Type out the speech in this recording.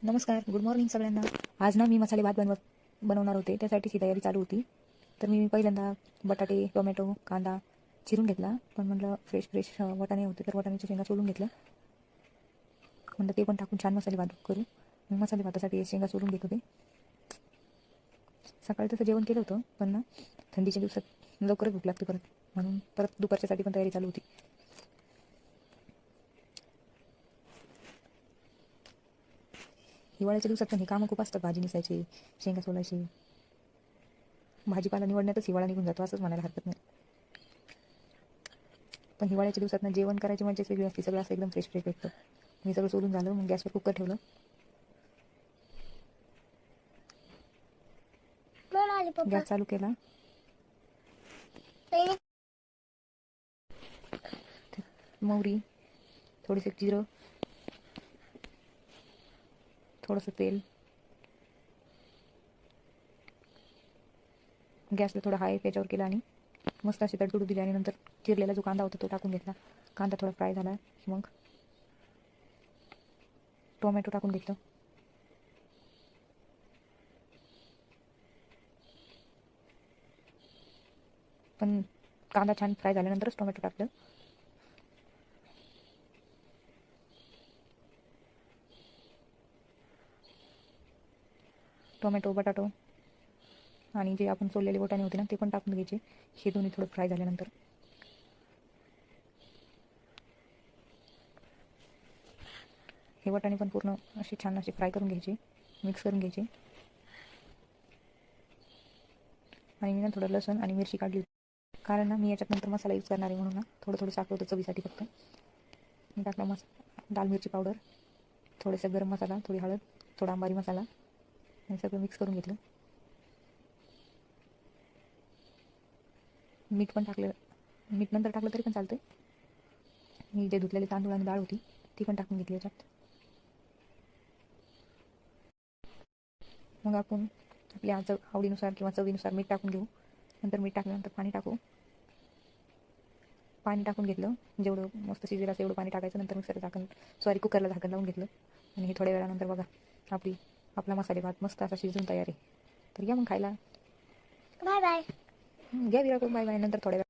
नमस्कार, good morning सगळ्यांना. आज ना मी मसाले भात बनवणार होते, त्यासाठीची तयारी चालू होती. तर मी पहिल्यांदा बटाटे, टोमॅटो, कांदा चिरून घेतला. पण म्हटलं फ्रेश वाटाणे होते, तर वाटाण्याच्या शेंगा सोलून घेतलं. म्हटलं ते पण टाकून छान मसाले भात करू. मग मसाले भातासाठी शेंगा सोलून घेत होते. सकाळी तसं जेवण केलं होतं, पण ना थंडीच्या दिवसात लवकरच भूक लागते परत, म्हणून परत दुपारच्यासाठी पण तयारी चालू होती. हिवाळ्याच्या दिवसात पण हे कामं खूप असतात. भाजी निसायची, शेंगा सोलायची, भाजीपाला निवडण्यातच हिवाळा निघून जातो असंच म्हणायला हरकत नाही. पण हिवाळ्याच्या दिवसात ना जेवण करायची मजाच वेगळी असते. सगळं असं एकदम फ्रेश भेटतं. मी सगळं सोलून झालं, मग गॅसवर कुकर ठेवलं. गॅस चालू केला. मोहरी, थोडीसे जिरं, थोडंसं तेल, गॅसला थोडं हाय त्याच्यावर केला आणि मस्त अशी तडतडू दिली. आणि नंतर चिरलेला जो कांदा होता तो टाकून घेतला. कांदा थोडा फ्राय झाला की मग टोमॅटो टाकून घेतलं. पण कांदा छान फ्राय झाल्यानंतरच टोमॅटो टाकलं. टोमॅटो, बटाटो आणि जे आपण सोललेले वाटाणे होते ना ते पण टाकून घ्यायचे. हे दोन्ही थोडं फ्राय झाल्यानंतर हे वाटाणे पण पूर्ण असे छान असे फ्राय करून घ्यायचे, मिक्स करून घ्यायचे. आणि मी ना थोडं लसूण आणि मिरची काढली होती, कारण ना मी याच्यात नंतर मसाला यूज करणार आहे, म्हणून ना थोडं थोडं टाकलं होतं चवीसाठी फक्त. मी टाकला लाल मिरची पावडर, थोडंसं गरम मसाला, थोडी हळद, थोडा अंबारी मसाला आणि सगळं मिक्स करून घेतलं. मीठ पण टाकलं. मीठ नंतर टाकलं तरी पण चालतं. मी जे धुतलेले तांदूळ आणि डाळ होती ती पण टाकून घेतली याच्यात. मग आपण आपल्या आवडीनुसार किंवा चवीनुसार मीठ टाकून घेऊ. नंतर मीठ टाकल्यानंतर पाणी टाकू. पाणी टाकून घेतलं. जेवढं मस्त शिजेल असं एवढं पाणी टाकायचं. नंतर कुकरला झाकण लावून घेतलं. आणि हे थोड्या वेळानंतर बघा आपला मसाले भात मस्त असा शिजून तयार आहे. तर या मग खायला. Bye bye. घ्या विरा करून बाय बाय. नंतर थोड्या